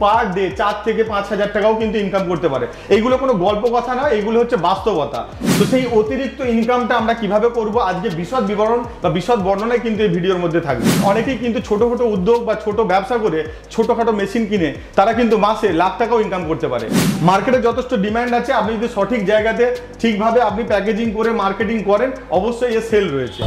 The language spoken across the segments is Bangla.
পার ডে 4 থেকে 5,000 টাকাও কিন্তু ইনকাম করতে পারে। এইগুলো কোনো গল্প কথা না, এগুলো হচ্ছে বাস্তবতা। তো সেই অতিরিক্ত ইনকামটা আমরা কিভাবে করব আজকে বিশদ বিবরণ বা বিশদ বর্ণনায় কিন্তু এই ভিডিওর মধ্যে থাকবে। অনেকেই কিন্তু ছোটো উদ্যোগ বা ছোট ব্যবসা করে ছোটোখাটো মেশিন কিনে তারা কিন্তু মাসে লাখ টাকাও ইনকাম করতে পারে। মার্কেটে যথেষ্ট ডিমান্ড আছে, আপনি যদি সঠিক জায়গাতে ঠিকভাবে আপনি প্যাকেজিং করে মার্কেটিং করেন অবশ্যই এর সেল রয়েছে।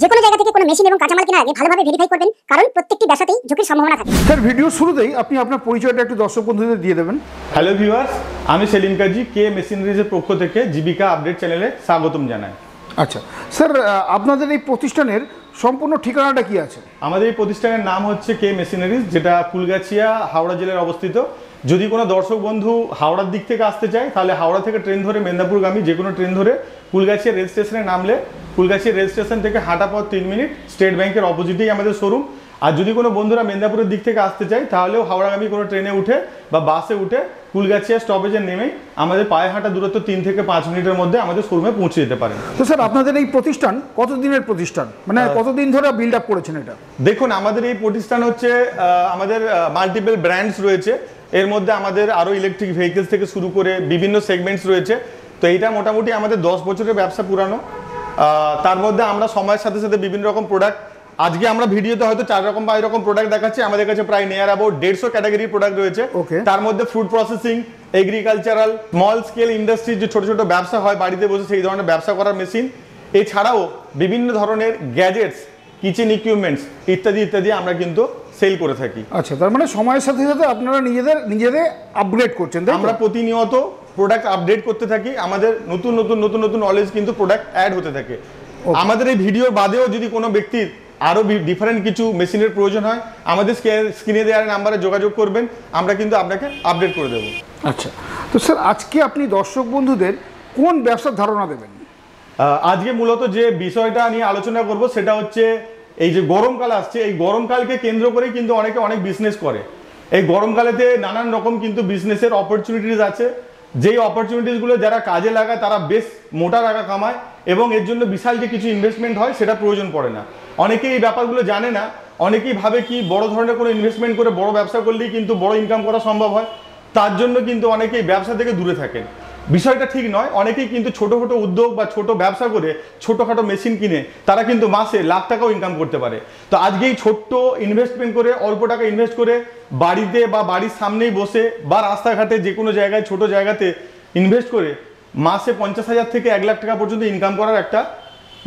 যে কোনো জায়গা থেকে কোনো মেশিন এবং কাঁচামাল কেনার আগে ভালোভাবে ভেরিফাই করবেন, কারণ প্রত্যেকটি ব্যবসাতেই ঝুঁকির সম্ভাবনা থাকে। স্যার, ভিডিওর শুরুতেই আপনি আপনার পরিচয়টা একটু দর্শক বন্ধুদের দিয়ে দেবেন। হ্যালো ভিউয়ার্স, আমি সেলিম কাজী, কে মেশিনারিজের পক্ষ থেকে জীবিকা আপডেট চ্যানেলে স্বাগতম জানাই। আচ্ছা স্যার, আপনাদের এই প্রতিষ্ঠানের সম্পূর্ণ ঠিকানাটা কি আছে? আমাদের এই প্রতিষ্ঠানের নাম হচ্ছে কে মেশিনারিজ, যেটা ফুলগাছিয়া হাওড়া জেলায় অবস্থিত। যদি কোনো দর্শক বন্ধু হাওড়ার দিক থেকে আসতে চায় তাহলে হাওড়া থেকে ট্রেন ধরে মেদিনীপুরগামী যে কোনো ট্রেন ধরে ফুলগাছিয়া রেল স্টেশনে নামলে ফুলগাছিয়া রেল স্টেশন থেকে হাঁটা পথ 3 মিনিট, স্টেট ব্যাংকের অপোজিটেই আমাদের শোরুম। আর যদি কোনো বন্ধুরা মেদিনীপুরের দিক থেকে আসতে চায় তাহলেও হাওড়াগামী কোনো ট্রেনে উঠে বা বাসে উঠে ফুলগাছিয়া স্টপেজে নেমেই আমাদের পায়ে হাঁটা দূরত্ব 3 থেকে 5 মিনিটের মধ্যে আমাদের শোরুমে পৌঁছে যেতে পারেন। তো স্যার, আপনাদের এই প্রতিষ্ঠান কতদিনের প্রতিষ্ঠান, মানে কতদিন ধরে বিল্ড আপ করেছেন এটা? দেখুন, আমাদের এই প্রতিষ্ঠান হচ্ছে আমাদের মাল্টিপল ব্র্যান্ডস রয়েছে। এর মধ্যে আমাদের আরও ইলেকট্রিক ভেহিকেলস থেকে শুরু করে বিভিন্ন সেগমেন্টস রয়েছে। তো এইটা মোটামুটি আমাদের 10 বছরের ব্যবসা পুরানো। তার মধ্যে আমরা সময়ের সাথে সাথে বিভিন্ন রকম প্রোডাক্ট, আজকে আমরা ভিডিওতে হয়তো 4 রকম বা এরকম প্রোডাক্ট দেখাচ্ছি, আমাদের কাছে প্রায় নিয়ার অ্যাবাউট 150 ক্যাটাগরির প্রোডাক্ট রয়েছে। তার মধ্যে food processing, agricultural, small scale industry, যে ছোট ছোট ব্যবসা হয় বাড়িতে বসে সেই ধরনের ব্যবসা করার মেশিন, এছাড়াও বিভিন্ন ধরনের গ্যাজেটস, কিচেন ইকুইপমেন্টস ইত্যাদি ইত্যাদি আমরা কিন্তু সেল করে থাকি। আচ্ছা, তার মানে সময়ের সাথে সাথে আপনারা নিজেদের আপগ্রেড করছেন। আমরা প্রতিনিয়ত প্রোডাক্ট আপডেট করতে থাকি, আমাদের নতুন নতুন নতুন নতুন নলেজ কিন্তু প্রোডাক্ট অ্যাড হতে থাকে। আমাদের এই ভিডিওর বাদেও যদি কোনো ব্যক্তির আরও ডিফারেন্ট কিছু মেশিনের প্রয়োজন হয় আমাদের স্ক্রিনে দেওয়ার নাম্বারে যোগাযোগ করবেন, আমরা কিন্তু আপনাকে আপডেট করে দেবো। আচ্ছা, তো স্যার আজকে আপনি দর্শক বন্ধুদের কোন ব্যবসার ধারণা দেবেন? আজকে মূলত যে বিষয়টা নিয়ে আলোচনা করব সেটা হচ্ছে এই যে গরমকাল আসছে, এই গরমকালকে কেন্দ্র করে কিন্তু অনেকে অনেক বিজনেস করে। এই গরমকালেতে নানান রকম কিন্তু বিজনেসের অপরচুনিটিস আছে, যেই অপরচুনিটিসগুলো যারা কাজে লাগায় তারা বেশ মোটা টাকা কামায় এবং এর জন্য বিশাল যে কিছু ইনভেস্টমেন্ট হয় সেটা প্রয়োজন পড়ে না। অনেকেই এই ব্যাপারগুলো জানে না, অনেকেই ভাবে কি বড় ধরনের কোনো ইনভেস্টমেন্ট করে বড় ব্যবসা করলেই কিন্তু বড় ইনকাম করা সম্ভব হয়, তার জন্য কিন্তু অনেকেই ব্যবসা থেকে দূরে থাকেন। বিষয়টা ঠিক নয়। অনেকেই কিন্তু ছোটো উদ্যোগ বা ছোট ব্যবসা করে ছোটোখাটো মেশিন কিনে তারা কিন্তু মাসে লাখ টাকাও ইনকাম করতে পারে। তো আজকে এই ছোট্ট ইনভেস্টমেন্ট করে, অল্প টাকা ইনভেস্ট করে বাড়িতে বা বাড়ির সামনেই বসে বা রাস্তাঘাটে যে কোনো জায়গায় ছোট জায়গাতে ইনভেস্ট করে মাসে 50,000 থেকে 1 লাখ টাকা পর্যন্ত ইনকাম করার একটা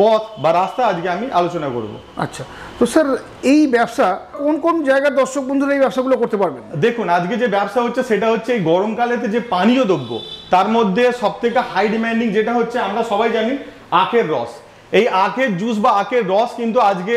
পথ বা রাস্তা আজকে আমি আলোচনা করব। আচ্ছা, তো স্যার এই ব্যবসা কোন কোন জায়গার দর্শক বন্ধুরা এই ব্যবসাগুলো করতে পারবেন? দেখুন, আজকে যে ব্যবসা হচ্ছে সেটা হচ্ছে এই গরমকালেতে যে পানীয় দ্রব্য তার মধ্যে সবথেকে হাই ডিমান্ডিং যেটা হচ্ছে আমরা সবাই জানি আখের রস। এই আখের জুস বা আখের রস কিন্তু আজকে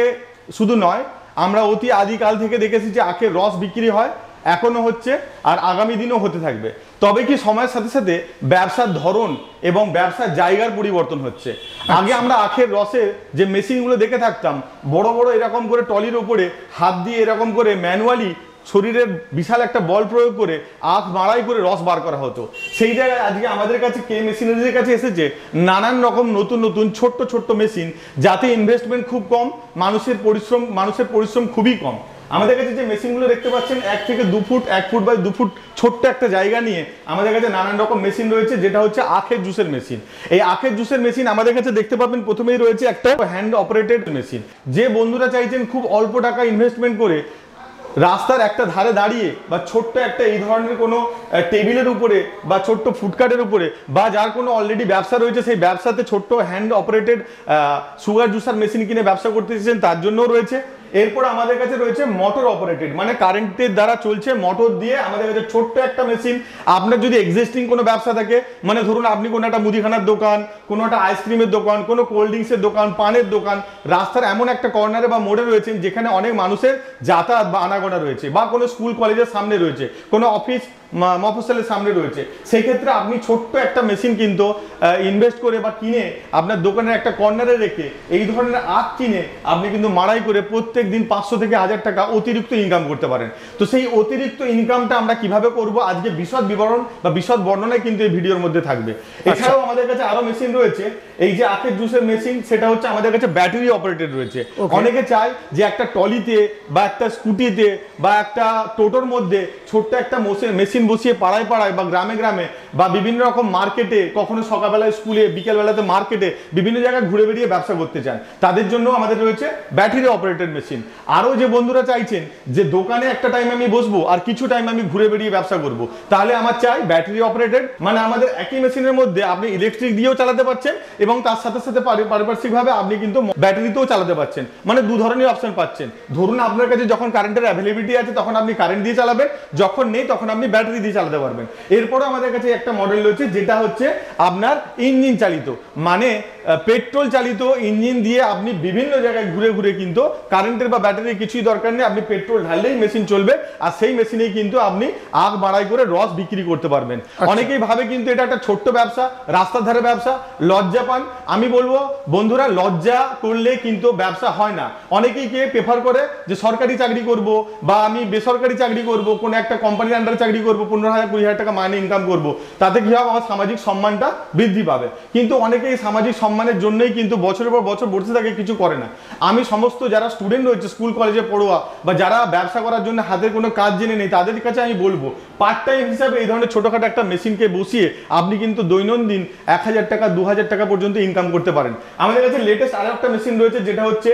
শুধু নয়, আমরা অতি আদিকাল থেকে দেখেছি যে আখের রস বিক্রি হয়, এখনো হচ্ছে আর আগামী দিনও হতে থাকবে। তবে কি সময়ের সাথে সাথে ব্যবসার ধরন এবং ব্যবসার জায়গার পরিবর্তন হচ্ছে। আগে আমরা আখের রসের যে মেশিনগুলো দেখে থাকতাম, বড় বড় এরকম করে টলির ওপরে হাত দিয়ে এরকম করে ম্যানুয়ালি শরীরের বিশাল একটা বল প্রয়োগ করে আখ মাড়াই করে রস বার করা হতো। সেই জায়গায় আজকে আমাদের কাছে কে মেশিনারিজের কাছে এসেছে নানান রকম নতুন নতুন ছোট্ট মেশিন, যাতে ইনভেস্টমেন্ট খুব কম, মানুষের পরিশ্রম খুবই কম। আমাদের কাছে যে মেশিনগুলো দেখতে পাচ্ছেন 1 থেকে 2 ফুট, 1 ফুট বাই 2 ফুট ছোট্ট একটা জায়গা নিয়ে আমাদের কাছে নানান রকম মেশিন রয়েছে, যেটা হচ্ছে আখের জুসের মেশিন। এই আখের জুসের মেশিন আমাদের কাছে দেখতে পাবেন প্রথমেই রয়েছে একটা হ্যান্ড অপারেটেড মেশিন। যে বন্ধুরা চাইছেন খুব অল্প টাকা ইনভেস্টমেন্ট করে রাস্তার একটা ধারে দাঁড়িয়ে বা ছোট্ট একটা এই ধরনের কোনো টেবিলের উপরে বা ছোট্ট ফুডকার্টের উপরে বা যার কোনো অলরেডি ব্যবসা রয়েছে সেই ব্যবসাতে ছোট্ট hand operated sugar juicer machine কিনে ব্যবসা করতে চাইছেন তার জন্যও রয়েছে। এরপর আমাদের কাছে রয়েছে মোটর অপারেটেড, মানে কারেন্টের দ্বারা চলছে, মোটর দিয়ে আমাদের কাছে ছোট্ট একটা মেশিন। আপনার যদি এক্সিস্টিং কোনো ব্যবসা থাকে, মানে ধরুন আপনি কোনো একটা মুদিখানার দোকান, কোনো একটা আইসক্রিমের দোকান, কোনো কোল্ড ড্রিঙ্কসের দোকান, পানের দোকান, রাস্তার এমন একটা কর্নারে বা মোড়ে রয়েছেন যেখানে অনেক মানুষের যাতায়াত বা আনাগোনা রয়েছে, বা কোনো স্কুল কলেজের সামনে রয়েছে, কোনো অফিস মফস্বলের সামনে রয়েছে, সেই ক্ষেত্রে আপনি ছোট্ট একটা মেশিন কিন্তু ইনভেস্ট করে বা কিনে আপনার দোকানের একটা কর্নারে রেখে এই ধরনের আখ কিনে আপনি কিন্তু মাড়াই করে প্রত্যেক দিন 500 থেকে 1000 টাকা অতিরিক্ত ইনকাম করতে পারেন। তো সেই অতিরিক্ত ইনকামটা আমরা কিভাবে করব আজকে বিশদ বিবরণ বা বিশদ বর্ণনায় কিন্তু এই ভিডিওর মধ্যে থাকবে। এছাড়াও আমাদের কাছে আরো মেশিন রয়েছে, এই যে আখের জুসের মেশিন সেটা হচ্ছে আমাদের কাছে ব্যাটারি অপারেটেড রয়েছে। অনেকে চায় যে একটা টলিতে বা একটা স্কুটিতে বা একটা টোটোর মধ্যে ছোট্ট একটা মেশিন বসিয়ে পাড়ায় পাড়ায় বা গ্রামে গ্রামে বা বিভিন্ন রকম মার্কেটে, কখনো সকালবেলায় স্কুলে, বিকেলবেলাতে মার্কেটে, বিভিন্ন জায়গায় ঘুরে বেরিয়ে ব্যবসা করতে চান, তাদের জন্য আমাদের রয়েছে ব্যাটারি অপারেটেড মেশিন। আরও যে বন্ধুরা চাইছেন যে দোকানে একটা টাইম আমি বসবো আর কিছু টাইম আমি ঘুরে বেরিয়ে ব্যবসা করব, তাহলে আমার চাই ব্যাটারি অপারেটেড, মানে আমাদের একই মেশিনের মধ্যে আপনি ইলেকট্রিক দিয়েও চালাতে পারছেন এবং তার সাথে সাথে পারিপার্শ্বিকভাবে আপনি কিন্তু ব্যাটারিতেও চালাতে পারছেন, মানে দু ধরনের অপশন পাচ্ছেন। ধরুন আপনার কাছে যখন কারেন্টের অ্যাভেলেবিলিটি আছে তখন আপনি কারেন্ট দিয়ে চালাবেন, যখন নেই তখন আপনি ব্যাটারি দিয়ে চালাতে পারবেন। এরপরে আমাদের কাছে একটা মডেল রয়েছে যেটা হচ্ছে আপনার ইঞ্জিন চালিত, মানে পেট্রোল চালিত ইঞ্জিন দিয়ে আপনি বিভিন্ন জায়গায় ঘুরে ঘুরে কিন্তু কারেন্টের বা ব্যাটারির কিছুই দরকার নেই, আপনি পেট্রোল ঢাললেই মেশিন চলবে আর সেই মেশিনেই কিন্তু আপনি আখ বাড়াই করে রস বিক্রি করতে পারবেন। অনেকেই ভাবে কিন্তু এটা একটা ছোট্ট ব্যবসা, রাস্তার ধারে ব্যবসা, লজ্জা পান। আমি বলবো বন্ধুরা, লজ্জা করলে কিন্তু ব্যবসা হয় না। অনেকেই কে প্রেফার করে যে সরকারি চাকরি করব বা আমি বেসরকারি চাকরি করব, কোনো একটা কোম্পানির আন্ডারে চাকরি করব, 15,000-20,000 টাকা মাইনে ইনকাম করব, তাতে কি হবে আমার সামাজিক সম্মানটা বৃদ্ধি পাবে। কিন্তু অনেকেই সামাজিক সম্মানের জন্যই কিন্তু বছরের পর বছর বসে থাকে, কিছু করে না। আমি সমস্ত যারা স্টুডেন্ট রয়েছে স্কুল কলেজে পড়ুয়া বা যারা ব্যবসা করার জন্য হাতের কোনো কাজ জেনে নেই, তাদের কাছে আমি বলবো পার্ট টাইম হিসাবে এই ধরনের ছোটখাটো একটা মেশিনকে বসিয়ে আপনি কিন্তু দৈনন্দিন 1000 টাকা 2000 টাকা পর্যন্ত ইনকাম করতে পারেন। আমাদের কাছে লেটেস্ট আরো একটা মেশিন রয়েছে যেটা হচ্ছে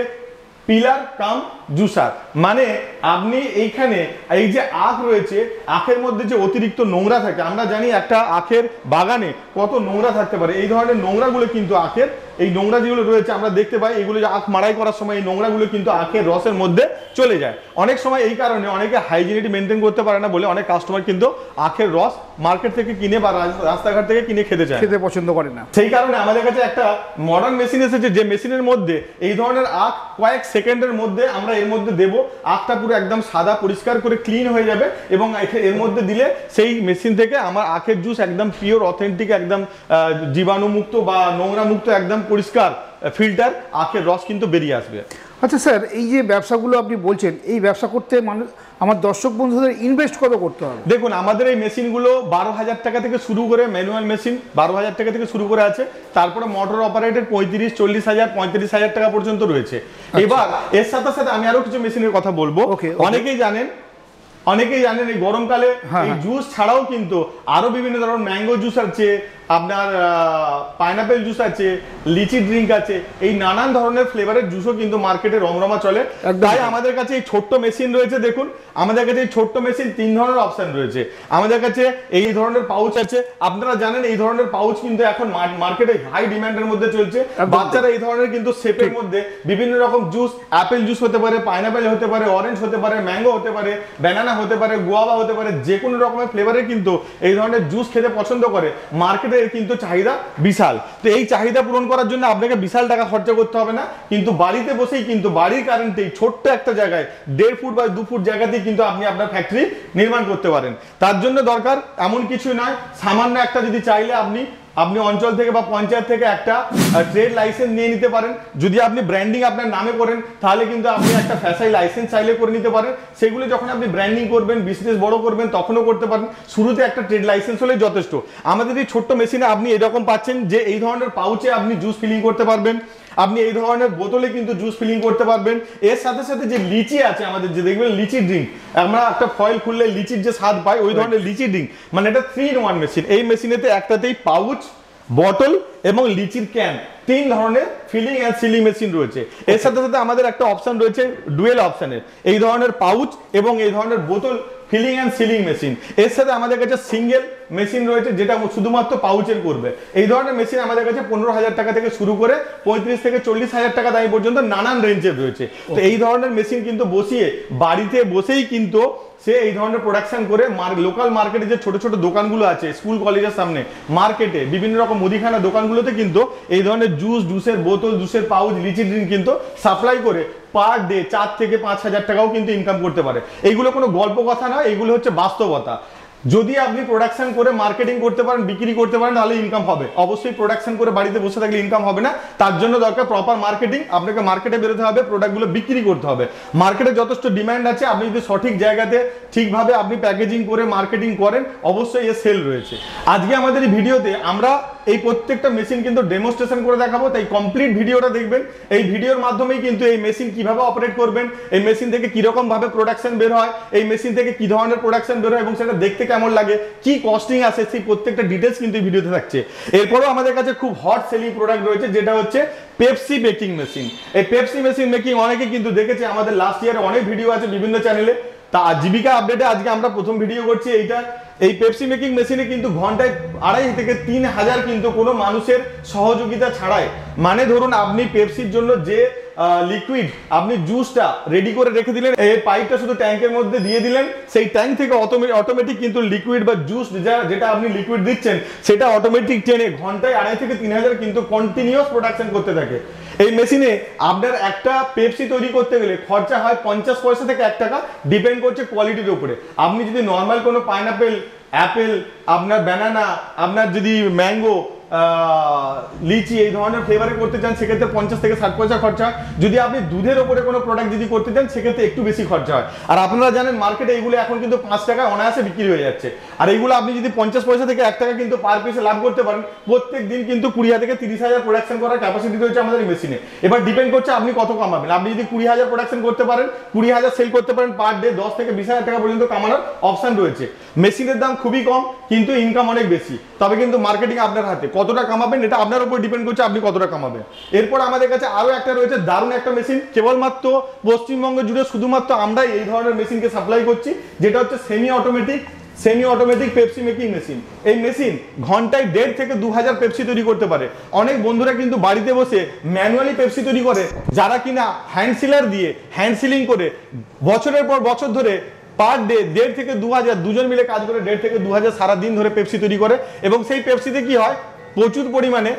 পিলার কাম জুসার, মানে আপনি এইখানে এই যে আখ রয়েছে, আখের মধ্যে যে অতিরিক্ত নোংরা থাকে, আমরা জানি একটা আখের বাগানে কত নোংরা থাকতে পারে, এই ধরনের নোংরাগুলো কিন্তু আখের এই নোংরা যেগুলো রয়েছে আমরা দেখতে পাই, এগুলো যে আখ মাড়াই করার সময় এই নোংরাগুলো কিন্তু আখের রসের মধ্যে চলে যায়। অনেক সময় এই কারণে অনেকে হাইজিনিটি মেনটেন করতে পারে না বলে অনেক কাস্টমার কিন্তু আখের রস মার্কেট থেকে কিনে বা রাস্তাঘাট থেকে কিনে খেতে চায়, খেতে পছন্দ করে না। সেই কারণে আমাদের কাছে একটা মডার্ন মেশিন এসেছে যে মেশিনের মধ্যে এই ধরনের আখ কয়েক সেকেন্ডের মধ্যে আমরা এর মধ্যে দেবো, আখটা পুরো একদম সাদা পরিষ্কার করে ক্লিন হয়ে যাবে এবং এর মধ্যে দিলে সেই মেশিন থেকে আমার আখের জুস একদম পিওর অথেন্টিক, একদম জীবাণুমুক্ত বা নোংরা মুক্ত, একদম পরিষ্কার ফিল্টার আখের রস কিন্তু বেরিয়ে আসবে। আচ্ছা স্যার, এই যে ব্যবসাগুলো আপনি বলছেন, এই ব্যবসা করতে মানুষ, আমার দর্শক বন্ধুদের ইনভেস্ট কত করতে হবে? দেখুন, আমাদের এই মেশিনগুলো 12,000 টাকা থেকে শুরু করে, ম্যানুয়াল মেশিন 12,000 টাকা থেকে শুরু করে আছে, তারপরে মোটর অপারেটেড 35-40,000 35,000 টাকা পর্যন্ত রয়েছে। এবার এর সাথে সাথে আমি আরো কিছু মেশিনের কথা বলবো। অনেকেই জানেন এই গরমকালে এই জুস ছাড়াও কিন্তু আরো বিভিন্ন ধরনের ম্যাঙ্গো জুস আছে, আপনার পাইনাপেল জুস আছে, লিচি ড্রিঙ্ক আছে, এই নানান ধরনের ফ্লেভারের জুসও কিন্তু মার্কেটে রমরমা চলে। তাই আমাদের কাছে এই ছোট্ট মেশিন রয়েছে। দেখুন, আমাদের কাছে এই ছোট্ট মেশিন 3 ধরনের অপশন রয়েছে। আমাদের কাছে এই ধরনের পাউচ আছে, আপনারা জানেন এই ধরনের পাউচ কিন্তু এখন মার্কেটে হাই ডিমান্ডের মধ্যে চলছে। বাচ্চারা এই ধরনের কিন্তু শেপের মধ্যে বিভিন্ন রকম জুস, অ্যাপেল জুস হতে পারে, পাইনাপেল হতে পারে, অরেঞ্জ হতে পারে, ম্যাঙ্গো হতে পারে, ব্যানানা হতে পারে, গুয়াভা হতে পারে, যে কোনো রকমের ফ্লেভারের কিন্তু এই ধরনের জুস খেতে পছন্দ করে। মার্কেটে এর কিন্তু চাহিদা বিশাল। তো এই চাহিদা পূরণ করার জন্য আপনাকে বিশাল টাকা খরচা করতে হবে না, কিন্তু বাড়িতে বসেই কিন্তু বাড়ির কারেন্টেই ছোট্ট একটা জায়গায় 1.5 ফুট বা 2 ফুট জায়গাতেই কিন্তু আপনি আপনার ফ্যাক্টরি নির্মাণ করতে পারেন। তার জন্য দরকার এমন কিছু নয়, সামান্য একটা যদি চাইলে আপনি অঞ্চল থেকে বা পঞ্চায়েত থেকে একটা ট্রেড লাইসেন্স নিয়ে নিতে পারেন। যদি আপনি ব্র্যান্ডিং আপনার নামে করেন তাহলে কিন্তু আপনি একটা ফ্যাসাই লাইসেন্স চাইলে করে নিতে পারেন। সেগুলো যখন আপনি ব্র্যান্ডিং করবেন, বিজনেস বড় করবেন, তখনও করতে পারেন। শুরুতে একটা ট্রেড লাইসেন্স হলেই যথেষ্ট। আমাদের এই ছোট্ট মেশিনে আপনি এরকম পাচ্ছেন যে এই ধরনের পাউচে আপনি জুস ফিলিং করতে পারবেন, আপনি এই ধরনের বোতলে কিন্তু জুস ফিলিং করতে পারবেন। এর সাথে সাথে যে লিচি আছে আমাদের, যে দেখবেন লিচি ড্রিঙ্ক, আমরা একটা ফয়েল খুললে লিচির যে স্বাদ পাই, ওই ধরনের লিচি ড্রিঙ্ক, মানে এটা 3-in-1 মেশিন। এই মেশিনেতে একটাতেই পাউচ, বটল এবং লিচির ক্যান, 3 ধরনের ফিলিং এন্ড সিলিং মেশিন রয়েছে। এর সাথে সাথে আমাদের একটা অপশন রয়েছে ডুয়েল অপশনের, এই ধরনের পাউচ এবং এই ধরনের বোতল ফিলিং এন্ড সিলিং মেশিন। এর সাথে আমাদের কাছে সিঙ্গেল মেশিন রয়েছে যেটা শুধুমাত্র পাউচের করবে। এই ধরনের মেশিন আমাদের কাছে 15,000 টাকা থেকে শুরু করে 35 থেকে 40,000 টাকা দামি পর্যন্ত নানান রেঞ্জের রয়েছে। তো এই ধরনের মেশিন কিন্তু বসিয়ে বাড়িতে বসেই কিন্তু সে এই ধরনের প্রোডাকশন করে লোকাল মার্কেটে যে ছোট ছোট দোকানগুলো আছে, স্কুল কলেজের সামনে, মার্কেটে, বিভিন্ন রকম মুদিখানা দোকানগুলোতে কিন্তু এই ধরনের জুসের বোতল, জুসের পাউচ, লিচি ড্রিঙ্ক কিন্তু সাপ্লাই করে পার ডে 4 থেকে 5,000 টাকাও কিন্তু ইনকাম করতে পারে। এইগুলো কোনো গল্প কথা নয়, এইগুলো হচ্ছে বাস্তবতা। যদি আপনি প্রোডাকশন করে মার্কেটিং করতে পারেন, বিক্রি করতে পারেন, তাহলে ইনকাম হবে। অবশ্যই প্রোডাকশন করে বাড়িতে বসে থাকলে ইনকাম হবে না, তার জন্য দরকার প্রপার মার্কেটিং। আপনাকে মার্কেটে বেরোতে হবে, প্রোডাক্টগুলো বিক্রি করতে হবে। মার্কেটে যথেষ্ট ডিমান্ড আছে, আপনি যদি সঠিক জায়গাতে ঠিকভাবে আপনি প্যাকেজিং করে মার্কেটিং করেন, অবশ্যই এর সেল রয়েছে। আজকে আমাদের এই ভিডিওতে আমরা এই প্রত্যেকটা মেশিন কিন্তু ডেমোস্ট্রেশন করে দেখাবো, তাই কমপ্লিট ভিডিওটা দেখবেন। এই ভিডিওর মাধ্যমেই কিন্তু এই মেশিন কিভাবে অপারেট করবেন, এই মেশিন থেকে কিরকম ভাবে প্রোডাকশন বের হয়, এই মেশিন থেকে কি ধরনের প্রোডাকশন বের হয় এবং সেটা দেখতে কেমন লাগে, কি কস্টিং আছে, সেই প্রত্যেকটা ডিটেলস কিন্তু এই ভিডিওতে থাকছে। এরপরেও আমাদের কাছে খুব হট সেলিং প্রোডাক্ট রয়েছে, যেটা হচ্ছে পেপসি বেকিং মেশিন। এই পেপসি মেশিন মেকিং অনেকে কিন্তু দেখেছে, আমাদের লাস্ট ইয়ারে অনেক ভিডিও আছে বিভিন্ন চ্যানেলে। তা জীবিকা আপডেটে আজকে আমরা প্রথম ভিডিও করছি এইটা। এই পেপসি মেকিং মেশিনে কিন্তু ঘন্টায় 2,500 থেকে 3,000 কিন্তু কোনো মানুষের সহযোগিতা ছাড়াই, মানে ধরুন আপনি পেপসির জন্য যে লিকুইড আপনি জুসটা রেডি করে রেখে দিলেন, এই পাইপটা শুধু ট্যাঙ্কের মধ্যে দিয়ে দিলেন, সেই ট্যাঙ্ক থেকে অটোমেটিক কিন্তু লিকুইড বা জুস যেটা আপনি লিকুইড দিচ্ছেন সেটা অটোমেটিক টেনে ঘন্টায় 2,500 থেকে 3,000 কিন্তু কন্টিনিউয়াস প্রোডাকশন করতে থাকে। এই মেশিনে আপনার একটা পেপসি তৈরি করতে গেলে খরচা হয় 50 পয়সা থেকে 1 টাকা, ডিপেন্ড করছে কোয়ালিটির উপরে। আপনি যদি নর্মাল কোনো পাইনাপেল, অ্যাপেল, আপনার ব্যানানা, আপনার যদি ম্যাঙ্গো, লিচি এই ধরনের ফ্লেভারে করতে চান, সেক্ষেত্রে 50 থেকে 60 পয়সা খরচা। যদি আপনি দুধের ওপরে কোনো প্রোডাক্ট যদি করতে চান, সেক্ষেত্রে একটু বেশি খরচা হয়। আর আপনারা জানেন মার্কেটে এইগুলো এখন কিন্তু 5 টাকায় অনায়াসে বিক্রি হয়ে যাচ্ছে। আর এইগুলো আপনি যদি 50 পয়সা থেকে 1 টাকা কিন্তু পার পিসে লাভ করতে পারেন, প্রত্যেক দিন কিন্তু 20,000 থেকে 30,000 প্রোডাকশন করার ক্যাপাসিটি রয়েছে আমাদের এই মেশিনে। এবার ডিপেন্ড করছে আপনি কত কামাবেন। আপনি যদি 20,000 প্রোডাকশন করতে পারেন, 20,000 সেল করতে পারেন পার ডে, 10 থেকে 20,000 টাকা পর্যন্ত কামানোর অপশন রয়েছে। মেশিনের দাম খুবই কম, কিন্তু ইনকাম অনেক বেশি। তবে কিন্তু মার্কেটিং আপনার হাতে, কতটা কামাবেন এটা আপনার উপর ডিপেন্ড করছে, আপনি কতটা কামাবেন। এরপর আমাদের কাছে আরো একটা রয়েছে দারুণ একটা মেশিন, কেবলমাত্র পশ্চিমবঙ্গ জুড়ে শুধুমাত্র আমরাই এই ধরনের মেশিনকে সাপ্লাই করছি, যেটা হচ্ছে semi automatic Pepsi making machine. এই মেশিন ঘন্টায় 1.5 থেকে 2,000 পেপসি তৈরি করতে পারে। অনেক বন্ধুরা কিন্তু বাড়িতে বসে ম্যানুয়ালি পেপসি তৈরি করে, যারা কিনা হ্যান্ড সিলার দিয়ে হ্যান্ড সিলিং করে বছরের পর বছর ধরে পার ডে 1.5 থেকে 2,000 দুজন মিলে কাজ করে 1.5 থেকে 2,000 সারা দিন ধরে পেপসি তৈরি করে। এবং সেই পেপসিতে কি হয়, প্রচুর পরিমাণে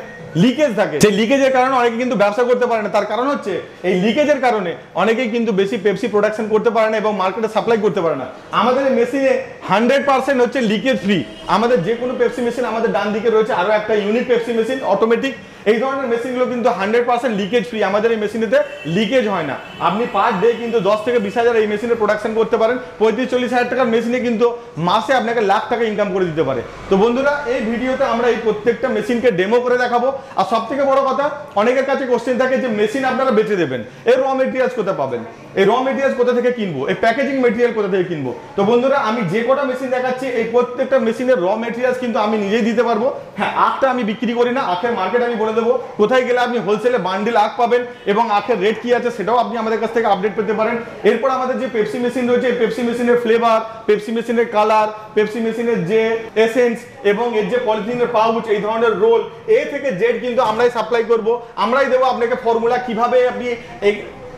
লিকেজ থাকে। সেই লিকেজের কারণে অনেকে কিন্তু ব্যবসা করতে পারে না। তার কারণ হচ্ছে এই লিকেজের কারণে অনেকেই কিন্তু বেশি পেপসি প্রোডাকশন করতে পারে না এবং মার্কেটে সাপ্লাই করতে পারে না। আমাদের এই মেশিনে 100% হচ্ছে লিকেজ ফ্রি। আমাদের যে কোনো পেপসি মেশিন, আমাদের ডান দিকে রয়েছে আরো একটা ইউনিক পেপসি মেশিন অটোমেটিক। এই ধরনের মেশিনগুলো কিন্তু 100% লিকেজ ফ্রি। আমাদের এই মেশিনেতে লিকেজ হয় না। আপনি পার ডে কিন্তু 10 থেকে 20,000 এই মেশিনে প্রোডাকশন করতে পারেন। 35-40 হাজার টাকার মেশিনে কিন্তু মাসে আপনাকে লাখ টাকা ইনকাম করে দিতে পারে। তো বন্ধুরা, এই ভিডিওতে আমরা এই প্রত্যেকটা মেশিনকে ডেমো করে দেখাবো। আর সব থেকে বড় কথা, অনেকের কাছে কোশ্চেন থাকে যে মেশিন আপনারা বেচে দেবেন, এর র মেটেরিয়ালস কোথায় পাবেন, এই র মেটেরিয়ালস কোথা থেকে কিনবো, এই প্যাকেজিং মেটেরিয়াল কোথা থেকে কিনবো। তো বন্ধুরা, আমি যে কটা মেশিন দেখাচ্ছি এই প্রত্যেকটা মেশিনের র মেটেরিয়ালস কিন্তু আমি নিজেই দিতে পারবো। হ্যাঁ, আখটা আমি বিক্রি করি না, আখের মার্কেট আমি বলে দেবো, কোথায় গেলে আপনি হোলসেলে বান্ডিল আখ পাবেন এবং আখের রেট কি আছে সেটাও আপনি আমাদের কাছ থেকে আপডেট পেতে পারেন। এরপর আমাদের যে পেপসি মেশিন রয়েছে, এই পেপসি মেশিনের ফ্লেভার, পেপসি মেশিনের কালার, পেপসি মেশিনের যে এসেন্স এবং এর যে পলিথিনের পাউচ, এই ধরনের রোল, এ থেকে জেড কিন্তু আমরাই সাপ্লাই করব। আমরাই দেবো আপনাকে ফর্মুলা কিভাবে আপনি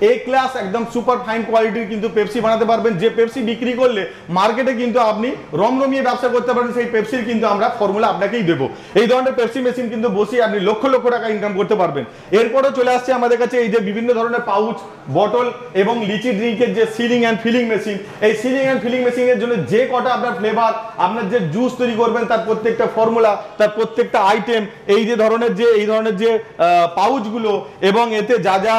এ ক্লাস একদম সুপার ফাইন কোয়ালিটির কিন্তু পেপসি বানাতে পারবেন। যে পেপসি বিক্রি করলে মার্কেটে কিন্তু আপনি রমরমিয়ে ব্যবসা করতে পারেন, সেই পেপসির কিন্তু আমরা ফর্মুলা আপনাকেই দেবো। এই ধরনের পেপসি মেশিন কিন্তু বসিয়ে আপনি লক্ষ লক্ষ টাকা ইনকাম করতে পারবেন। এরপরও চলে আসছে আমাদের কাছে এই যে বিভিন্ন ধরনের পাউচ, বটল এবং লিচি ড্রিঙ্কের যে সিলিং অ্যান্ড ফিলিং মেশিন। এই সিলিং অ্যান্ড ফিলিং মেশিনের জন্য যে কটা আপনার ফ্লেভার, আপনার যে জুস তৈরি করবেন তার প্রত্যেকটা ফর্মুলা, তার প্রত্যেকটা আইটেম, এই ধরনের যে পাউচগুলো এবং এতে যা যা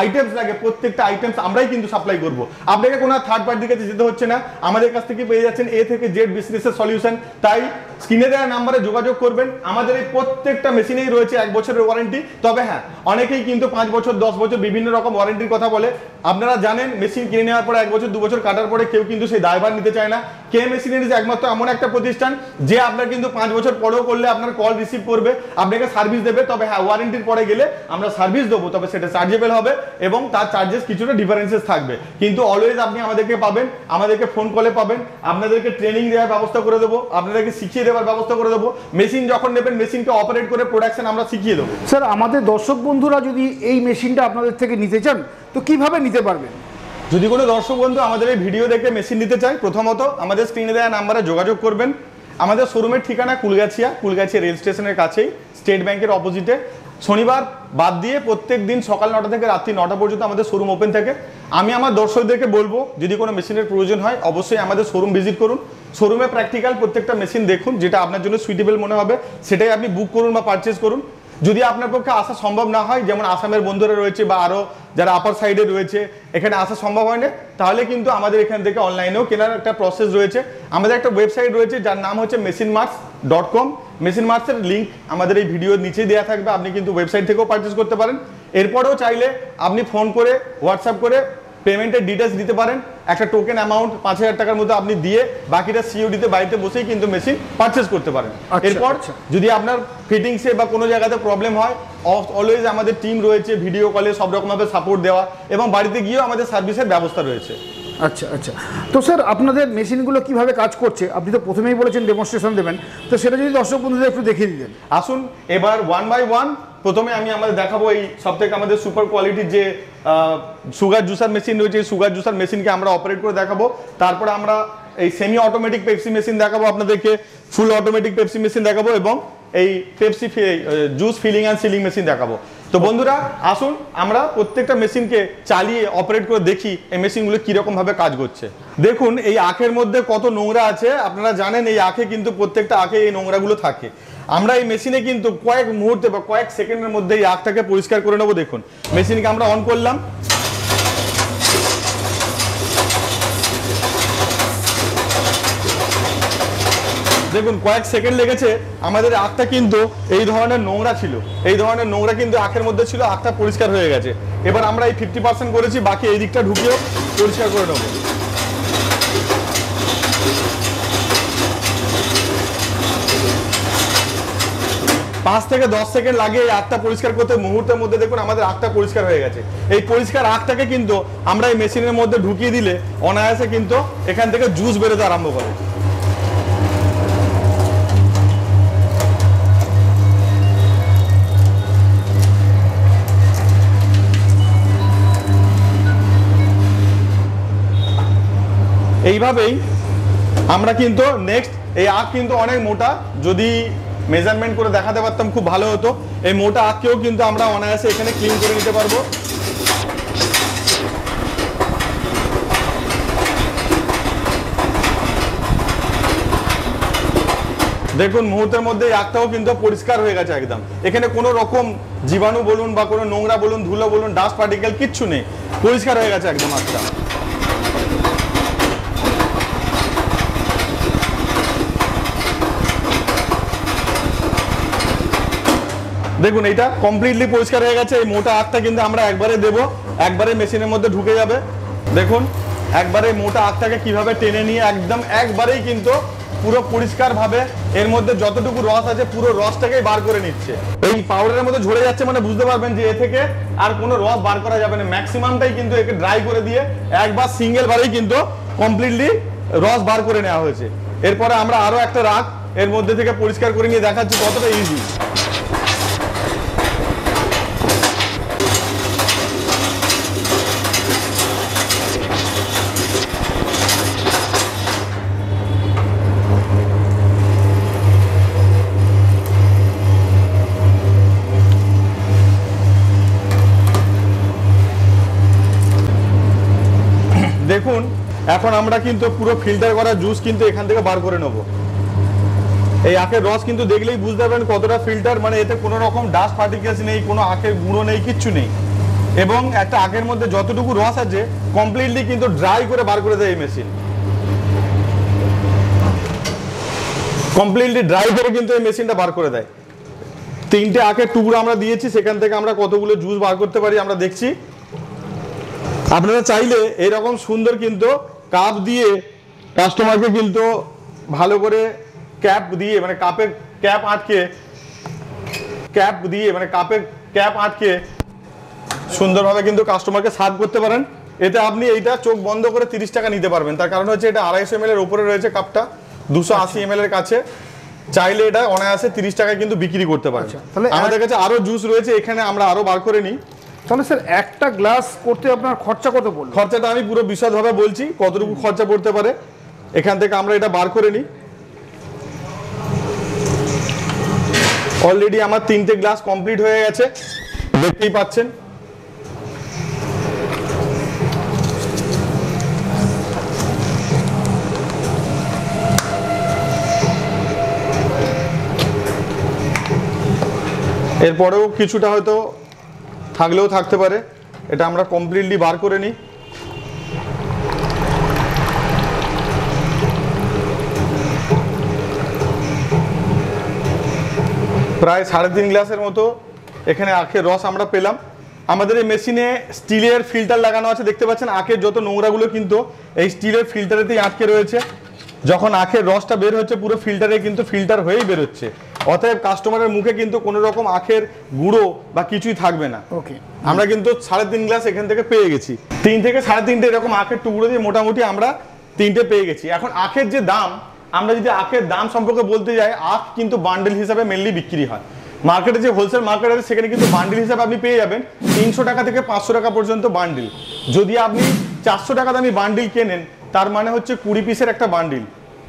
আইটেমস লাগে প্রত্যেকটা আইটেমস আমরাই কিন্তু সাপ্লাই করব। আপনাকে কোনো থার্ড পার্টির কাছে যেতে হচ্ছে না, আমাদের কাছ থেকে পেয়ে যাচ্ছেন এ থেকে জেড বিজনেসের সলিউশন। তাই স্ক্রিনে দেওয়া নাম্বারে যোগাযোগ করবেন। আমাদের এই প্রত্যেকটা মেশিনেই রয়েছে 1 বছরের ওয়ারেন্টি। তবে হ্যাঁ, অনেকেই কিন্তু 5 বছর 10 বছর বিভিন্ন রকম ওয়ারেন্টির কথা বলে। আপনারা জানেন মেশিন কিনে নেওয়ার পরে 1 বছর 2 বছর কাটার পরে কেউ কিন্তু সেই দায়ভার নিতে চায় না। কে মেশিনারিজ একমাত্র এমন একটা প্রতিষ্ঠান যে আপনার কিন্তু 5 বছর পরেও করলে আপনার কল রিসিভ করবে, আপনাকে সার্ভিস দেবে। তবে হ্যাঁ, ওয়ারেন্টির পরে গেলে আমরা সার্ভিস দেবো, তবে সেটা চার্জেবল হবে এবং তার চার্জেস কিছুটা ডিফারেন্সেস থাকবে। কিন্তু অলওয়েজ আপনি আমাদেরকে পাবেন, আমাদেরকে ফোন কলে পাবেন, আপনাদেরকে ট্রেনিং দেওয়ার ব্যবস্থা করে দেবো, আপনাদেরকে শিখিয়ে দেওয়ার ব্যবস্থা করে দেবো। মেশিন যখন নেবেন মেশিনকে অপারেট করে প্রোডাকশন আমরা শিখিয়ে দেবো। স্যার, আমাদের দর্শক বন্ধুরা যদি এই মেশিনটা আপনাদের থেকে নিতে চান তো কিভাবে নিতে পারবেন? যদি কোনো দর্শক বন্ধু আমাদের এই ভিডিও দেখে মেশিন নিতে চায়, প্রথমত আমাদের স্ক্রিনে দেওয়া নাম্বারে যোগাযোগ করবেন। আমাদের শোরুমের ঠিকানা কুলগাছিয়া রেল স্টেশনের কাছেই, স্টেট ব্যাংকের অপোজিটে। শনিবার বাদ দিয়ে প্রত্যেক দিন সকাল 9টা থেকে রাত্রি 9টা পর্যন্ত আমাদের শোরুম ওপেন থাকে। আমি আমার দর্শকদেরকে বলবো যদি কোনো মেশিনের প্রয়োজন হয় অবশ্যই আমাদের শোরুম ভিজিট করুন, শোরুমে প্র্যাকটিক্যাল প্রত্যেকটা মেশিন দেখুন, যেটা আপনার জন্য সুইটেবল মনে হবে সেটাই আপনি বুক করুন বা পারচেস করুন। যদি আপনার পক্ষে আসা সম্ভব না হয়, যেমন আসামের বন্ধুরা রয়েছে বা আরও যারা আপার সাইডে রয়েছে এখানে আসা সম্ভব হয় না, তাহলে কিন্তু আমাদের এখান থেকে অনলাইনেও কেনার একটা প্রসেস রয়েছে। আমাদের একটা ওয়েবসাইট রয়েছে যার নাম হচ্ছে machinemarts.com। মেশিন মার্টসের লিঙ্ক আমাদের এই ভিডিওর নিচেই দেওয়া থাকবে, আপনি কিন্তু ওয়েবসাইট থেকেও পারচেস করতে পারেন। এরপরেও চাইলে আপনি ফোন করে হোয়াটসঅ্যাপ করে পেমেন্টের ডিটেলস দিতে পারেন, একটা টোকেন অ্যামাউন্ট 5,000 টাকার মতো আপনি দিয়ে বাকিটা সিওডিতে বাড়িতে বসেই কিন্তু মেশিন পারচেস করতে পারেন। এরপর যদি আপনার ফিটিংসে বা কোনো জায়গাতে প্রবলেম হয় অলওয়েজ আমাদের টিম রয়েছে, ভিডিও কলে সব রকমভাবে সাপোর্ট দেওয়া এবং বাড়িতে গিয়েও আমাদের সার্ভিসের ব্যবস্থা রয়েছে। আচ্ছা আচ্ছা, তো স্যার আপনাদের মেশিনগুলো কিভাবে কাজ করছে আপনি তো প্রথমেই বলেছেন ডেমনস্ট্রেশন দেবেন, তো সেটা যদি দর্শক বন্ধুদের একটু দেখিয়ে দিতেন। আসুন এবার 1 বাই 1 প্রথমে আমি আমাদের দেখাবো এই সবথেকে আমাদের সুপার কোয়ালিটির যে সুগার জুসার মেশিন রয়েছে, এই সুগার জুসার মেশিনকে আমরা অপারেট করে দেখাবো। তারপরে আমরা এই সেমি অটোমেটিক পেপসি মেশিন দেখাবো আপনাদেরকে, ফুল অটোমেটিক পেপসি মেশিন দেখাবো এবং এই Pepsi juice filling and sealing machine দেখাবো। তো বন্ধুরা আসুন আমরা প্রত্যেকটা মেশিনকে চালিয়ে অপারেট করে দেখি এই মেশিনগুলো কীরকম ভাবে কাজ করছে। দেখুন এই আখের মধ্যে কত নোংরা আছে, আপনারা জানেন এই আখে কিন্তু প্রত্যেকটা আখে এই নোংরাগুলো থাকে। আমরা এই মেশিনে কিন্তু কয়েক মুহূর্তে বা কয়েক সেকেন্ডের মধ্যে এই আখটাকে পরিষ্কার করে নেবো। দেখুন মেশিনকে আমরা অন করলাম, দেখুন কয়েক সেকেন্ড লেগেছে, আমাদের আখটা কিন্তু এই ধরনের নোংরা ছিল, এই ধরনের নোংরা কিন্তু আখের মধ্যে ছিল, আখটা পরিষ্কার হয়ে গেছে। এবার আমরা এই 50% করেছি, বাকি এই দিকটা ঢুকিয়েও পরিষ্কার করে নেবো। পাঁচ থেকে 10 সেকেন্ড লাগে এই আখটা পরিষ্কার করতে, মুহূর্তের মধ্যে দেখুন আমাদের আখটা পরিষ্কার হয়ে গেছে। এই পরিষ্কার আখটাকে কিন্তু আমরা এই মেশিনের মধ্যে ঢুকিয়ে দিলে অনায়াসে কিন্তু এখান থেকে জুস বেরোতে আরম্ভ করে। এইভাবেই আমরা কিন্তু নেক্সট এই আখ কিন্তু অনেক মোটা, যদি মেজারমেন্ট করে দেখাতে পারতাম খুব ভালো হতো। এই মোটা আখকেও কিন্তু আমরা অনায়াসে এখানে ক্লিন করে নিতে পারবো। দেখুন মুহূর্তের মধ্যে এই আখটাও কিন্তু পরিষ্কার হয়ে গেছে একদম, এখানে কোনো রকম জীবাণু বলুন বা কোনো নোংরা বলুন, ধুলো বলুন, ডাস্ট পার্টিকেল কিচ্ছু নেই, পরিষ্কার হয়ে গেছে একদম আখটা। দেখুন এইটা কমপ্লিটলি পরিষ্কার হয়ে গেছে। এই মোটা আখটা কিন্তু আমরা একবারে দেবো, একবারে মেশিনের মধ্যে ঢুকে যাবে। দেখুন একবারে মোটা আখটাকে কিভাবে টেনে নিয়ে একদম একবারেই কিন্তু পুরো পরিষ্কার ভাবে এর মধ্যে যতটুকু রস আছে পুরো রসটাকেই বার করে নিচ্ছে। এই পাউডারের মধ্যে ঝরে যাচ্ছে মানে বুঝতে পারবেন যে এ থেকে আর কোনো রস বার করা যাবে না, ম্যাক্সিমামটাই কিন্তু একে ড্রাই করে দিয়ে একবার সিঙ্গেল বারেই কিন্তু কমপ্লিটলি রস বার করে নেওয়া হয়েছে। এরপরে আমরা আরো একটা রাখ এর মধ্যে থেকে পরিষ্কার করে নিয়ে দেখাচ্ছি কতটা ইজি। দেখুন এখন আমরা কিন্তু পুরো ফিল্টার করা জুস কিন্তু এখান থেকে বার করে নেব। এই আখের রস কিন্তু দেখলেই বুঝতে পারবেন কতটা ফিল্টার, মানে এতে কোনো রকম ডাস্ট পার্টিকেলস নেই, কোনো আখের গুঁড়ো নেই, কিচ্ছু নেই। এবং একটা আখের মধ্যে যতটুকু রস আছে কমপ্লিটলি কিন্তু ড্রাই করে বার করে দেয় এই মেশিন, কমপ্লিটলি ড্রাই করে কিন্তু এই মেশিনটা বার করে দেয়। 3টে আখের টুকরো আমরা দিয়েছি, সেখান থেকে আমরা কতগুলো জুস বার করতে পারি আমরা দেখছি। আপনারা চাইলে এরকম সুন্দর কিন্তু কাপ দিয়ে কাস্টমারকে কিন্তু ভালো করে ক্যাপ দিয়ে মানে কাপের ক্যাপ আটকে কাপের ক্যাপ আটকে সুন্দরভাবে কিন্তু কাস্টমারকে সার্ভ করতে পারেন। এতে আপনি এইটা চোখ বন্ধ করে 30 টাকা নিতে পারবেন, তার কারণ হচ্ছে এটা 250 ml এর উপরে রয়েছে কাপটা, 280 ml এর কাছে, চাইলে এটা অনায়াসে 30 টাকায় কিন্তু বিক্রি করতে পারেন। তাহলে আমাদের কাছে আরো জুস রয়েছে, এখানে আমরা আরো বার করে নিই। তাহলে স্যার একটা গ্লাস করতে আপনার খরচা কত পড়লো? খরচাটা আমি পুরো বিশদভাবে বলছি কতটুকু খরচা পড়তে পারে। এখান থেকে আমরা এটা বার করে নিই। অলরেডি আমার 3টে গ্লাস কমপ্লিট হয়ে গেছে, দেখতেই পাচ্ছেন। এরপরেও কিছুটা হয়তো থাকলেও থাকতে পারে, এটা আমরা কমপ্লিটলি বার করে নিই। প্রায় 3.5 গ্লাসের মতো এখানে আখের রস আমরা পেলাম। আমাদের এই মেশিনে স্টিলের ফিল্টার লাগানো আছে, দেখতে পাচ্ছেন। আখের যত নোংরাগুলো কিন্তু এই স্টিলের ফিল্টারেতেই আটকে রয়েছে। যখন আখের রসটা বের হচ্ছে পুরো ফিল্টারে কিন্তু ফিল্টার হয়েই বেরোচ্ছে, অতএব কাস্টমারের মুখে কিন্তু কোনো রকম আখের গুঁড়ো বা কিছুই থাকবে না। ওকে, আমরা কিন্তু 3.5 গ্লাস এখান থেকে পেয়ে গেছি। 3 থেকে 3.5 এরকম আখের টুকরো দিয়ে মোটামুটি আমরা 3টে পেয়ে গেছি। এখন আখের যে দাম, আমরা যদি আখের দাম সম্পর্কে বলতে যাই, আখ কিন্তু বান্ডেল হিসাবে মেনলি বিক্রি হয়। মার্কেটে যে হোলসেল মার্কেট আছে সেখানে কিন্তু বান্ডিল হিসাবে আপনি পেয়ে যাবেন 300 টাকা থেকে 500 টাকা পর্যন্ত বান্ডিল। যদি আপনি 400 টাকা দামি বান্ডিল কেনেন, তার মানে হচ্ছে 20 পিসের একটা বান্ডিল।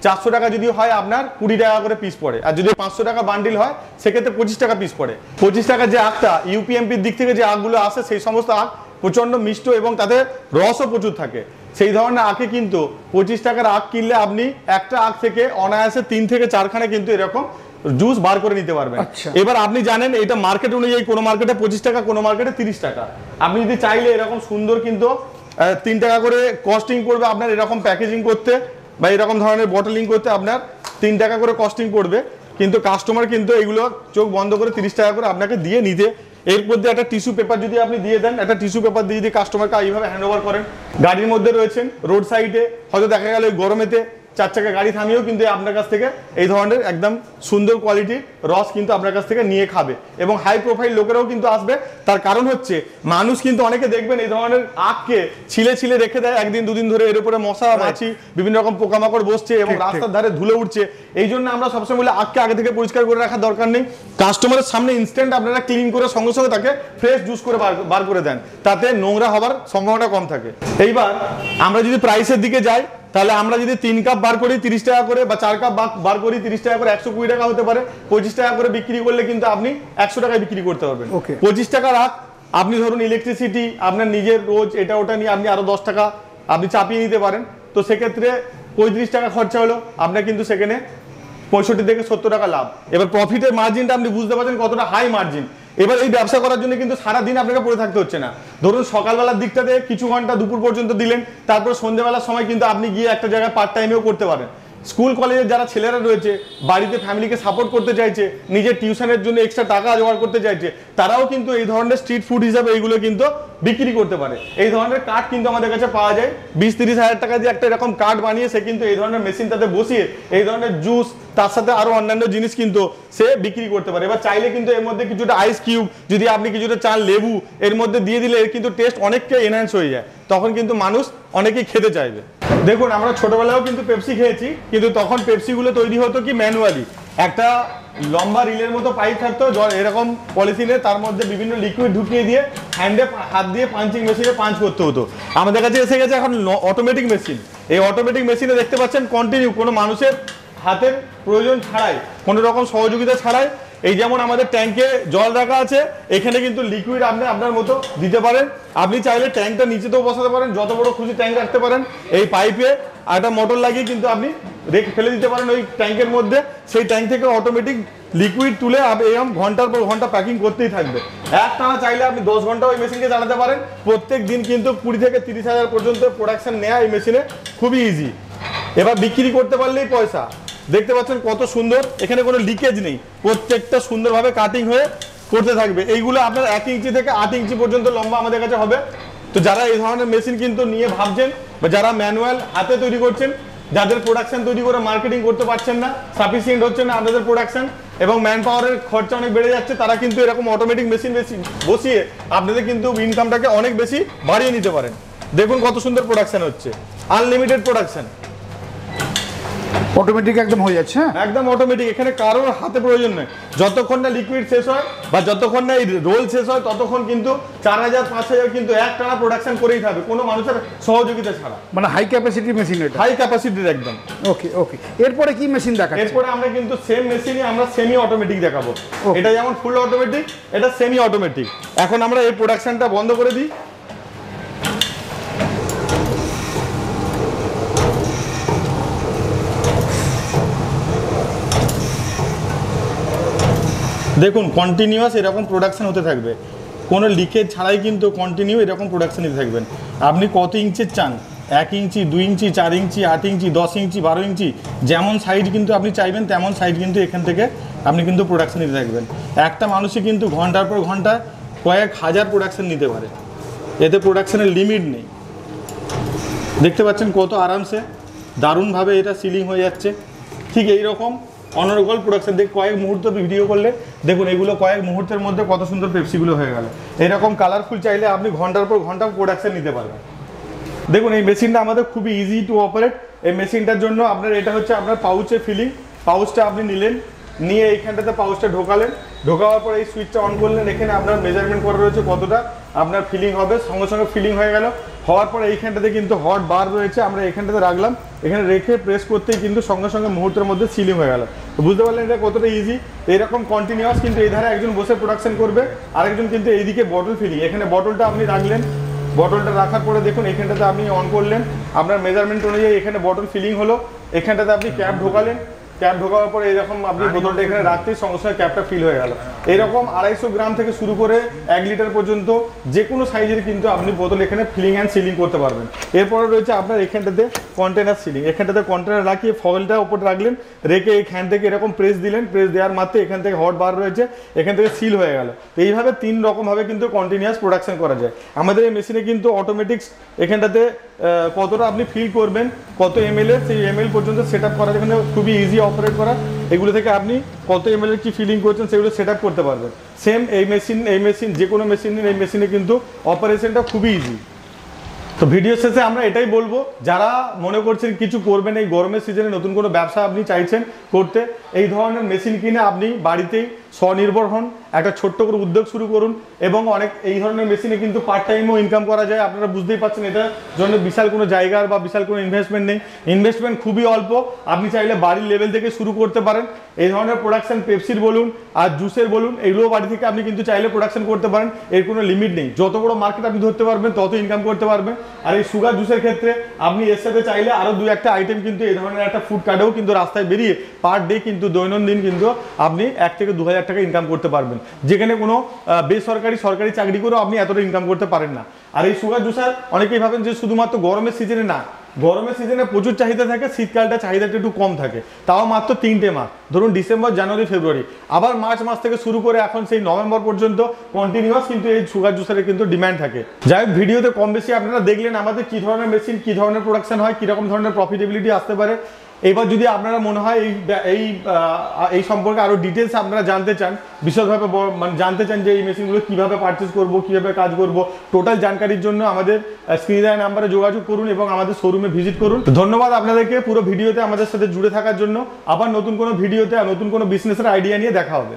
400 টাকা যদি হয় আপনার 20 টাকা করে পিস পড়ে, আর যদি 500 টাকা বান্ডিল হয় সেক্ষেত্রে 25 টাকা পিস পড়ে। 25 টাকার যে আখটা ইউপিএমপির দিক থেকে যে আখগুলো আসে, সেই সমস্ত আখ প্রচণ্ড মিষ্ট এবং তাদের রসও প্রচুর থাকে। সেই ধরনের আখে কিন্তু 25 টাকার আখ কিনলে আপনি একটা আখ থেকে অনায়াসে 3 থেকে 4খানে কিন্তু এরকম জুস বার করে নিতে পারবেন। এবার আপনি জানেন এটা মার্কেট অনুযায়ী, কোনো মার্কেটে 25 টাকা, কোনো মার্কেটে 30 টাকা। আপনি যদি চাইলে এরকম সুন্দর কিন্তু 3 টাকা করে কস্টিং পড়বে আপনার এরকম প্যাকেজিং করতে বা এরকম ধরনের বটলিং করতে, আপনার 3 টাকা করে কস্টিং পড়বে। কিন্তু কাস্টমার কিন্তু এগুলো চোখ বন্ধ করে 30 টাকা করে আপনাকে দিয়ে নিতে। এর মধ্যে একটা টিস্যু পেপার যদি আপনি দিয়ে দেন, একটা টিস্যু পেপার দিয়ে যদি কাস্টমারকে এইভাবে হ্যান্ড ওভার করেন, গাড়ির মধ্যে রয়েছেন, রোড সাইডে হয়তো দেখা গেল গরমেতে 4 চাকা গাড়ি থামিয়েও কিন্তু আপনার কাছ থেকে এই ধরনের একদম সুন্দর কোয়ালিটির রস কিন্তু আপনার কাছ থেকে নিয়ে খাবে। এবং হাই প্রোফাইল লোকেরাও কিন্তু আসবে। তার কারণ হচ্ছে মানুষ কিন্তু অনেকে দেখবেন এই ধরনের আখকে ছিলে ছিলে রেখে দেয় একদিন দুদিন ধরে, এর উপরে মশা মাছি বিভিন্ন রকম পোকামাকড় বসছে এবং রাস্তার ধারে ধুলে উঠছে। এই জন্য আমরা সবসময় বলি আখকে আগে থেকে পরিষ্কার করে রাখার দরকার নেই। কাস্টমারের সামনে ইনস্ট্যান্ট আপনারা ক্লিন করে সঙ্গে সঙ্গে তাকে ফ্রেশ জুস করে বার করে দেন, তাতে নোংরা হবার সম্ভাবনা কম থাকে। এইবার আমরা যদি প্রাইসের দিকে যাই, তাহলে আমরা যদি 3 কাপ বার করি 30 টাকা করে, বা 4 কাপ বার করি 30 টাকা করে, 120 টাকা হতে পারে। 25 টাকা করে বিক্রি করলে কিন্তু আপনি 100 টাকায় বিক্রি করতে পারবেন। 25 টাকা রাখ, আপনি ধরুন ইলেকট্রিসিটি আপনার নিজের রোজ এটা ওটা নিয়ে আপনি আরো 10 টাকা আপনি চাপিয়ে নিতে পারেন। তো সেক্ষেত্রে 35 টাকা খরচা হলো, আপনার কিন্তু সেখানে 65 থেকে 70 টাকা লাভ। এবার প্রফিটের মার্জিনটা আপনি বুঝতে পারছেন কতটা হাই মার্জিন। এবার এই ব্যবসা করার জন্য কিন্তু সারাদিন আপনাকে পড়ে থাকতে হচ্ছে না। ধরুন সকালবেলার দিকটাতে কিছু ঘন্টা দুপুর পর্যন্ত দিলেন, তারপর সন্ধ্যেবেলার সময় কিন্তু আপনি গিয়ে একটা জায়গায় পার্ট টাইমেও করতে পারেন। স্কুল কলেজের যারা ছেলেরা রয়েছে, বাড়িতে ফ্যামিলিকে সাপোর্ট করতে চাইছে, নিজের টিউশনের জন্য এক্সট্রা টাকা জোগাড় করতে চাইছে, তারাও কিন্তু এই ধরনের স্ট্রিট ফুড হিসাবে এইগুলো কিন্তু বিক্রি করতে পারে। এই ধরনের কার্ড কিন্তু আমাদের কাছে পাওয়া যায়। 20-30 হাজার টাকা দিয়ে একটা এরকম কার্ড বানিয়ে সে কিন্তু এই ধরনের মেশিন তাতে বসিয়ে এই ধরনের জুস, তার সাথে আরো অন্যান্য জিনিস কিন্তু সে বিক্রি করতে পারে। এবার চাইলে কিন্তু এর মধ্যে কিছুটা আইস কিউব, যদি আপনি কিছুটা চান লেবু এর মধ্যে দিয়ে দিলে এর কিন্তু টেস্ট অনেকটা এনহ্যান্স হয়ে যায়, তখন কিন্তু মানুষ অনেকেই খেতে চাইবে। দেখুন আমরা ছোটবেলায়ও কিন্তু পেপসি খেয়েছি, কিন্তু তখন পেপসিগুলো তৈরি হতো কি ম্যানুয়ালি। একটা লম্বা রিলের মতো পাইপ থাকতো এরকম পলিথিনে, তার মধ্যে বিভিন্ন লিকুইড ঢুকিয়ে দিয়ে হ্যান্ডে হাত দিয়ে পাঞ্চিং মেশিনে পাঞ্চ করতে হতো। আমাদের কাছে এসে গেছে এখন অটোমেটিক মেশিন। এই অটোমেটিক মেশিনে দেখতে পাচ্ছেন কন্টিনিউ কোনো মানুষের হাতের প্রয়োজন ছাড়াই, কোনো রকম সহযোগিতা ছাড়াই, এই যেমন আমাদের ট্যাঙ্কে জল রাখা আছে, এখানে কিন্তু লিকুইড আপনি আপনার মতো দিতে পারেন। আপনি চাইলে ট্যাঙ্কটা নিচেতেও বসাতে পারেন, যত বড় খুশি ট্যাঙ্ক রাখতে পারেন। এই পাইপে একটা মোটর লাগিয়ে কিন্তু আপনি ফেলে দিতে পারেন ওই ট্যাঙ্কের মধ্যে। সেই ট্যাঙ্ক থেকে অটোমেটিক লিকুইড তুলে এরকম ঘন্টার পর ঘন্টা প্যাকিং করতেই থাকবে। একটানা চাইলে আপনি 10 ঘন্টা ওই মেশিনকে চালাতে পারেন। প্রত্যেক দিন কিন্তু 20 থেকে 30 হাজার পর্যন্ত প্রোডাকশন নেওয়া এই মেশিনে খুবই ইজি। এবার বিক্রি করতে পারলেই পয়সা। দেখতে পাচ্ছেন কত সুন্দর, এখানে কোনো লিকেজ নেই, প্রত্যেকটা সুন্দরভাবে কাটিং হয়ে করতে থাকবে। এইগুলো আপনার 1 ইঞ্চি থেকে 8 ইঞ্চি পর্যন্ত লম্বা আমাদের কাছে হবে। তো যারা এই ধরনের মেশিন কিন্তু নিয়ে ভাবছেন, বা যারা ম্যানুয়াল হাতে তৈরি করছেন, যাদের প্রোডাকশন তৈরি করে মার্কেটিং করতে পারছেন না, সাফিসিয়েন্ট হচ্ছে না আপনাদের প্রোডাকশন এবং ম্যান পাওয়ারের খরচা অনেক বেড়ে যাচ্ছে, তারা কিন্তু এরকম অটোমেটিক মেশিন বসিয়ে আপনাদের কিন্তু ইনকামটাকে অনেক বেশি বাড়িয়ে নিতে পারেন। দেখুন কত সুন্দর প্রোডাকশন হচ্ছে, আনলিমিটেড প্রোডাকশন। অটোমেটিক একদম হয়ে যাচ্ছে। হ্যাঁ, একদম অটোমেটিক, এখানে কারোর হাতে প্রয়োজন নেই। যতক্ষণ না লিকুইড শেষ হয় বা যতক্ষণ না এই রোল শেষ হয় ততক্ষণ কিন্তু 4000 5000 কিন্তু একটানা প্রোডাকশন করেই থাকবে, কোনো মানুষের সহযোগিতা ছাড়া। মানে হাই ক্যাপাসিটি মেশিন এটা। হাই ক্যাপাসিটির একদম। ওকে ওকে, এরপরে কি মেশিন দেখাচ্ছেন? এরপরে আমরা কিন্তু সেম মেশিনই আমরা সেমি অটোমেটিক দেখাবো। এটা যেমন ফুল অটোমেটিক, এটা সেমি অটোমেটিক। এখন আমরা এই প্রোডাকশনটা বন্ধ করে দিই। দেখুন কন্টিনিউয়াস এরকম প্রোডাকশন হতে থাকবে, কোনো লিকেজ ছাড়াই কিন্তু কন্টিনিউ এরকম প্রোডাকশন দিতে থাকবেন। আপনি কত ইঞ্চির চান, 1 ইঞ্চি 2 ইঞ্চি 4 ইঞ্চি 8 ইঞ্চি 10 ইঞ্চি 12 ইঞ্চি, যেমন সাইজ কিন্তু আপনি চাইবেন তেমন সাইজ কিন্তু এখান থেকে আপনি কিন্তু প্রোডাকশন দিতে থাকবেন। একটা মানুষই কিন্তু ঘন্টার পর ঘন্টা কয়েক হাজার প্রোডাকশন নিতে পারে, এতে প্রোডাকশনের লিমিট নেই। দেখতে পাচ্ছেন কত আরামসে দারুণভাবে এটা সিলিং হয়ে যাচ্ছে। ঠিক এই রকম অনর্গল প্রোডাকশন দেখ কয়েক মুহূর্ত ভিডিও করলে দেখুন এগুলো কয়েক মুহূর্তের মধ্যে কত সুন্দর পেপসিগুলো হয়ে গেল। এরকম কালারফুল চাইলে আপনি ঘন্টার পর ঘন্টা প্রোডাকশন নিতে পারবেন। দেখুন এই মেশিনটা আমাদের খুবই ইজি টু অপারেট। এই মেশিনটার জন্য আপনার এটা হচ্ছে আপনার পাউচে ফিলিং। পাউচটা আপনি নিলেন, নিয়ে এইখানটাতে পাউচটা ঢোকালেন, ঢোকাবার পর এই সুইচটা অন করলেন। এখানে আপনার মেজারমেন্ট করা রয়েছে কতটা আপনার ফিলিং হবে, সঙ্গে সঙ্গে ফিলিং হয়ে গেল। হওয়ার পরে এইখানটাতে কিন্তু হট বার রয়েছে, আমরা এখানটাতে রাখলাম, এখানে রেখে প্রেস করতেই কিন্তু সঙ্গে সঙ্গে মুহূর্তের মধ্যে সিলিং হয়ে গেল। তো বুঝতে পারলেন এটা কতটা ইজি। এইরকম কন্টিনিউয়াস কিন্তু এই ধারে একজন বসে প্রোডাকশন করবে, আরেকজন কিন্তু এইদিকে বটল ফিলিং। এখানে বটলটা আপনি রাখলেন, বটলটা রাখার পরে দেখুন এখানটাতে আপনি অন করলেন, আপনার মেজারমেন্ট অনুযায়ী এখানে বটল ফিলিং হলো। এখানটাতে আপনি ক্যাপ ঢোকালেন, ক্যাপ ঢোকাবার পরে এরকম আপনি বোতলটা এখানে রাখতেই সঙ্গে সঙ্গে ক্যাপটা ফিল হয়ে গেল। এরকম 250 গ্রাম থেকে শুরু করে 1 লিটার পর্যন্ত যে কোনো সাইজের কিন্তু আপনি বোতল এখানে ফিলিং অ্যান্ড সিলিং করতে পারবেন। এরপরে রয়েছে আপনার এখানটাতে কন্টেনার সিলিং। এখানটাতে কন্টেনার রাখিয়ে ফয়েলটা উপরে রাখলেন, রেখে এখান থেকে এরকম প্রেস দিলেন, প্রেস দেওয়ার মাত্রে এখান থেকে হট বার রয়েছে, এখান থেকে সিল হয়ে গেল। তো এইভাবে 3 রকমভাবে কিন্তু কন্টিনিউয়াস প্রোডাকশন করা যায়। আমাদের এই মেশিনে কিন্তু অটোমেটিক্স এখানটাতে কতটা আপনি ফিল করবেন, কত ml এর, সেই ml পর্যন্ত সেট আপ করা যেখানে খুবই ইজি অপারেট করা। এগুলো থেকে আপনি কত ml এর কি ফিলিং করছেন সেগুলো সেট আপ করতে পারবেন। সেম এই মেশিন যে কোনো মেশিনের এই মেশিনে কিন্তু অপারেশনটা খুবই ইজি। তো ভিডিও শেষে আমরা এটাই বলবো, যারা মনে করছেন কিছু করবেন এই গরমের সিজনে, নতুন কোনো ব্যবসা আপনি চাইছেন করতে, এই ধরনের মেশিন কিনে আপনি বাড়িতেই স্বনির্ভর হন, একটা ছোট্ট করে উদ্যোগ শুরু করুন। এবং অনেক এই ধরনের মেশিনে কিন্তু পার্ট টাইমও ইনকাম করা যায়। আপনারা বুঝতেই পারছেন এটার জন্য বিশাল কোনো জায়গার বা বিশাল কোনো ইনভেস্টমেন্ট নেই, ইনভেস্টমেন্ট খুবই অল্প। আপনি চাইলে বাড়ির লেভেল থেকে শুরু করতে পারেন। এই ধরনের প্রোডাকশন পেপসির বলুন আর জুসের বলুন, এগুলো বাড়ি থেকে আপনি কিন্তু চাইলে প্রোডাকশন করতে পারেন। এর কোনো লিমিট নেই, যত বড় মার্কেট আপনি ধরতে পারবেন তত ইনকাম করতে পারবেন। আর এই সুগার জুসের ক্ষেত্রে আপনি এর সাথে চাইলে আরও 2-1টা আইটেম কিন্তু এই ধরনের একটা ফুড কার্ডেও কিন্তু রাস্তায় বেরিয়ে পার ডে কিন্তু দৈনন্দিন কিন্তু আপনি 1 থেকে 2000 টাকা ইনকাম করতে পারবেন, যেখানে কোনো বেসরকারি সরকারি চাকরি করেও আপনি এতটা ইনকাম করতে পারেন না। আর এই সুগার জুসার অনেকেই ভাবেন যে শুধুমাত্র গরমের সিজনে, না, গরমের সিজনে প্রচুর চাহিদা থাকে, শীতকালটা চাহিদাটা একটু কম থাকে, তাও মাত্র 3টে মাস, ধরুন ডিসেম্বর জানুয়ারি ফেব্রুয়ারি, আবার মার্চ মাস থেকে শুরু করে এখন সেই নভেম্বর পর্যন্ত কন্টিনিউয়াস কিন্তু এই সুগার জুসারের কিন্তু ডিমান্ড থাকে। যাই হোক, ভিডিওতে কম বেশি আপনারা দেখলেন আমাদের কী ধরনের মেশিন, কী ধরনের প্রোডাকশন হয়, কীরকম ধরনের প্রফিটেবিলিটি আসতে পারে। এবার যদি আপনারা মনে হয় এই সম্পর্কে আরও ডিটেলস আপনারা জানতে চান, বিশদভাবে মানে জানতে চান যে এই মেশিনগুলো কীভাবে পারচেস করব, কীভাবে কাজ করব, টোটাল জানকারির জন্য আমাদের স্ক্রিনে দেওয়া নাম্বারে যোগাযোগ করুন এবং আমাদের শোরুমে ভিজিট করুন। ধন্যবাদ আপনাদেরকে পুরো ভিডিওতে আমাদের সাথে জুড়ে থাকার জন্য। আবার নতুন কোনো ভিডিওতে আর নতুন কোনো বিজনেসের আইডিয়া নিয়ে দেখা হবে।